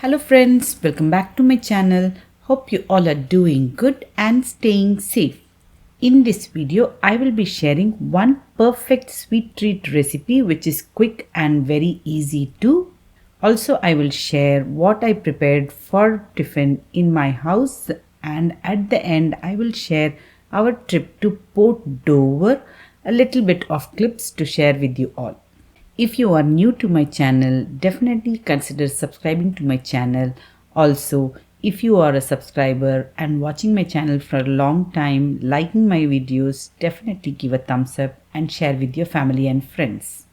Hello friends, welcome back to my channel. Hope you all are doing good and staying safe. In this video, I will be sharing one perfect sweet treat recipe which is quick and very easy too. Also, I will share what I prepared for tiffin in my house, and at the end I will share our trip to Port Dover, a little bit of clips to share with you all. If you are new to my channel, definitely consider subscribing to my channel. Also, if you are a subscriber and watching my channel for a long time, liking my videos, definitely give a thumbs up and share with your family and friends.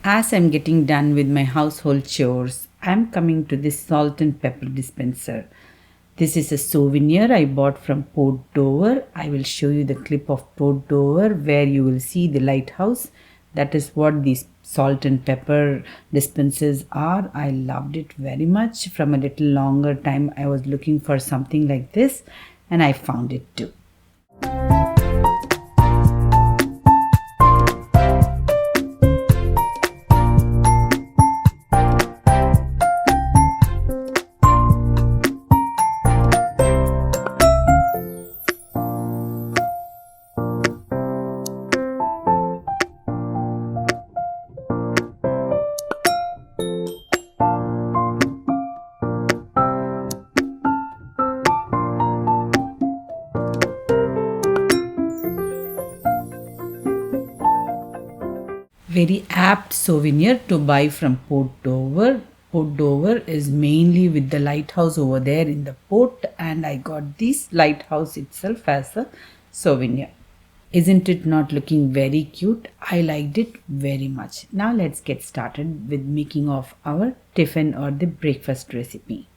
As I'm getting done with my household chores, I'm coming to this salt and pepper dispenser. This is a souvenir I bought from Port Dover. I will show you the clip of Port Dover where you will see the lighthouse. That is what these salt and pepper dispensers are. I loved it very much. From a little longer time I was looking for something like this and I found it too. Very apt souvenir to buy from Port Dover. Port Dover is mainly with the lighthouse over there in the port, and I got this lighthouse itself as a souvenir. Isn't it not looking very cute? I liked it very much. Now let's get started with making of our tiffin or the breakfast recipe.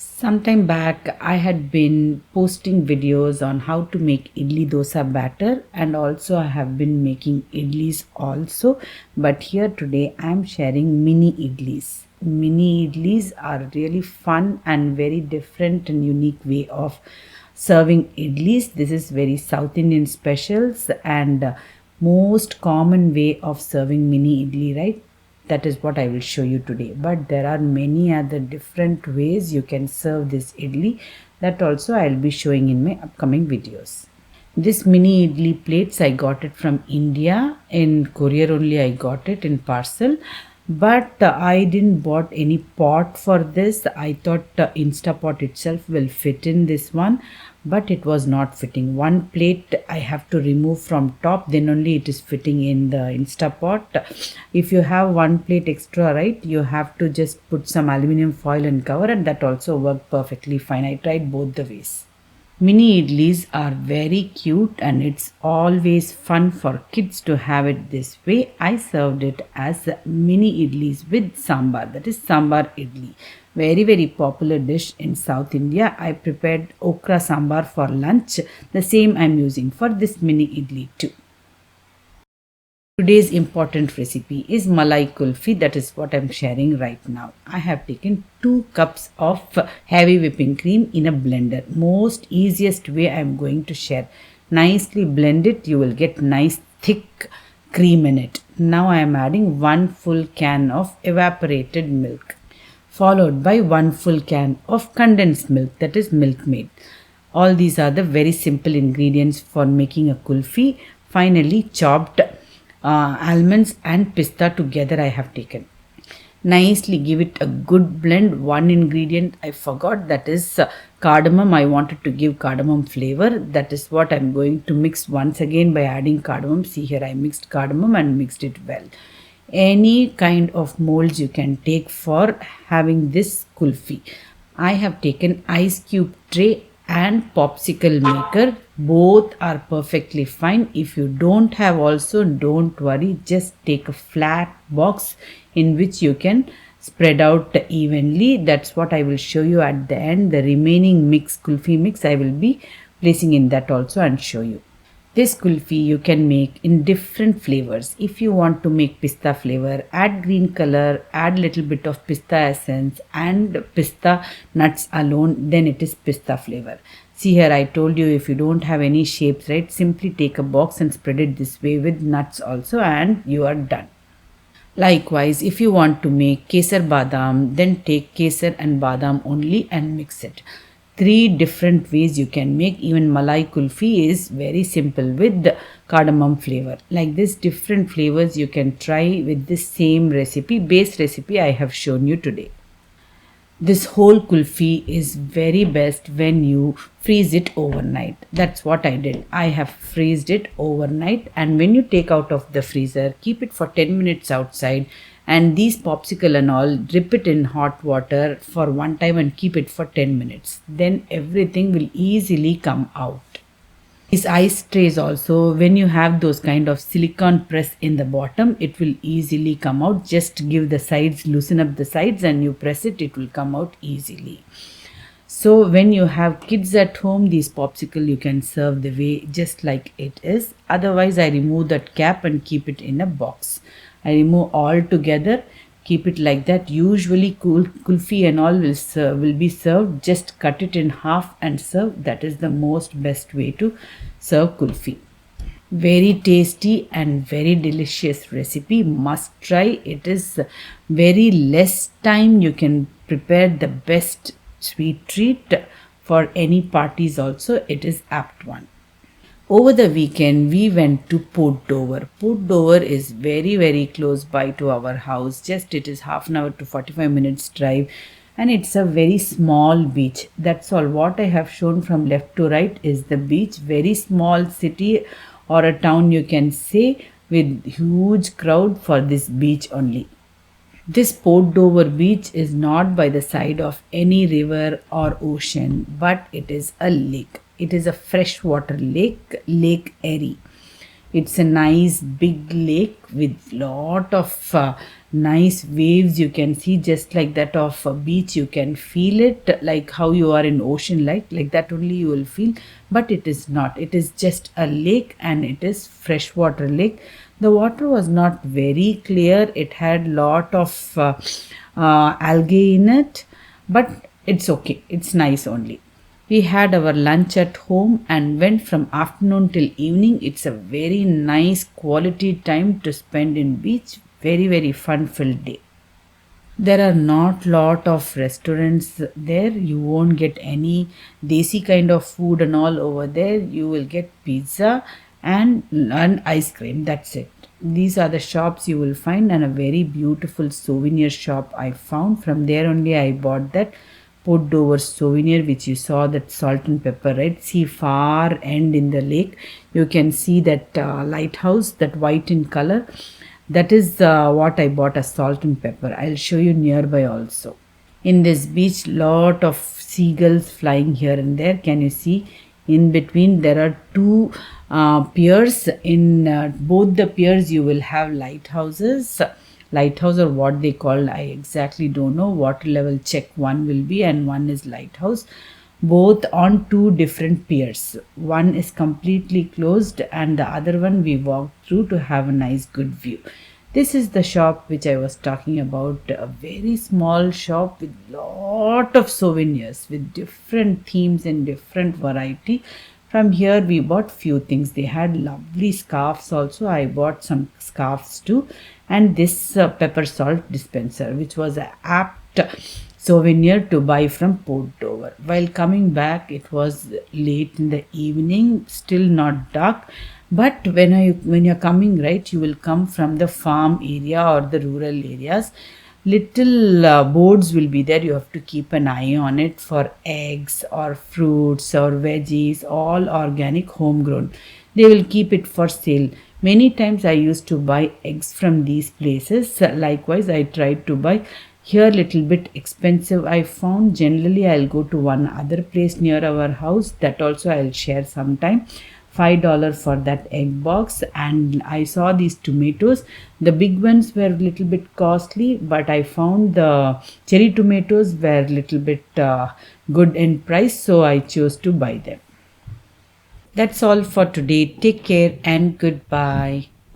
Sometime back I had been posting videos on how to make idli dosa batter, and also I have been making idlis also, but here today I am sharing mini idlis. Mini idlis are really fun and very different and unique way of serving idlis. This is very South Indian specials and most common way of serving mini idli, right? That is what I will show you today. But there are many other different ways you can serve this idli that also I will be showing in my upcoming videos. This mini idli plates, I got it from India. In courier only I got it in parcel. But I didn't bought any pot for this. I thought Instapot itself will fit in this one, but it was not fitting. One plate I have to remove from top, then only it is fitting in the Instapot. If you have one plate extra, right, you have to just put some aluminum foil and cover, and that also worked perfectly fine. I tried both the ways. Mini idlis are very cute and it's always fun for kids to have it this way. I served it as mini idlis with sambar, that is Sambar Idli. Very popular dish in South India. I prepared okra sambar for lunch. The same I am using for this mini idli too. Today's important recipe is Malai Kulfi, that is what I am sharing right now. I have taken 2 cups of heavy whipping cream in a blender. Most easiest way I am going to share. Nicely blend it, you will get nice thick cream in it. Now I am adding 1 full can of evaporated milk, followed by 1 full can of condensed milk, that is Milkmaid. All these are the very simple ingredients for making a kulfi. Finally, chopped almonds and pista together I have taken. Nicely give it a good blend. One ingredient I forgot, that is cardamom. I wanted to give cardamom flavor. That is what I am going to mix once again by adding cardamom. See here, I mixed cardamom and mixed it well. Any kind of molds you can take for having this kulfi. I have taken ice cube tray and popsicle maker. Both are perfectly fine. If you don't have also, don't worry, just take a flat box in which you can spread out evenly. That's what I will show you at the end. The remaining mix, kulfi mix, I will be placing in that also and show you. This kulfi you can make in different flavors. If you want to make pista flavor, add green color, add little bit of pista essence and pista nuts alone, then it is pista flavor. See here, I told you if you don't have any shapes, right, simply take a box and spread it this way with nuts also and you are done. Likewise, if you want to make kesar badam, then take kesar and badam only and mix it. Three different ways you can make. Even malai kulfi is very simple with cardamom flavor. Like this, different flavors you can try with this same recipe, base recipe I have shown you today. This whole kulfi is very best when you freeze it overnight. That's what I did. I have freezed it overnight, and when you take out of the freezer, keep it for 10 minutes outside, and these popsicle and all, dip it in hot water for one time and keep it for 10 minutes. Then everything will easily come out. These ice trays also, when you have those kind of silicone press in the bottom, it will easily come out. Just give the sides, loosen up the sides and you press it, it will come out easily. So when you have kids at home, these popsicle you can serve the way just like it is. Otherwise, I remove that cap and keep it in a box. I remove all together, keep it like that. Usually kulfi and all will be served. Just cut it in half and serve. That is the most best way to serve kulfi. Very tasty and very delicious recipe. Must try. It is very less time. You can prepare the best sweet treat for any parties also. It is apt one. Over the weekend, we went to Port Dover. Port Dover is very close by to our house. Just it is half an hour to 45 minutes drive. And it's a very small beach. That's all. What I have shown from left to right is the beach. Very small city or a town you can say, with huge crowd for this beach only. This Port Dover beach is not by the side of any river or ocean, but it is a lake. It is a freshwater lake, Lake Erie. It's a nice big lake with lot of nice waves you can see, just like that of a beach. You can feel it like how you are in ocean, like that only you will feel. But it is not. It is just a lake and it is freshwater lake. The water was not very clear. It had lot of algae in it, but it's okay. It's nice only. We had our lunch at home and went from afternoon till evening. It's a very nice quality time to spend in beach. Very fun filled day. There are not lot of restaurants there. You won't get any desi kind of food and all over there. You will get pizza and ice cream. That's it. These are the shops you will find, and a very beautiful souvenir shop I found. From there only I bought that Port Dover souvenir, which you saw, that salt and pepper, right? See, far end in the lake, you can see that lighthouse, that white in color. That is what I bought as salt and pepper. I'll show you nearby also. In this beach, lot of seagulls flying here and there. Can you see? In between, there are two piers. In both the piers, you will have lighthouses. Lighthouse, or what they call, I exactly don't know. Water level check one will be, and one is lighthouse. Both on two different piers. One is completely closed and the other one we walked through to have a nice good view. This is the shop which I was talking about. A very small shop with lot of souvenirs with different themes and different variety. From here we bought few things. They had lovely scarves also. I bought some scarves too. And this pepper salt dispenser, which was an apt souvenir to buy from Port Dover. While coming back, it was late in the evening, still not dark. But when you're coming, right, you will come from the farm area or the rural areas. Little boards will be there. You have to keep an eye on it for eggs or fruits or veggies, all organic, homegrown. They will keep it for sale. Many times I used to buy eggs from these places. Likewise, I tried to buy here little bit expensive. I found generally I'll go to one other place near our house. That also I'll share sometime. $5 for that egg box. And I saw these tomatoes. The big ones were a little bit costly, but I found the cherry tomatoes were little bit good in price, so I chose to buy them. That's all for today. Take care and goodbye.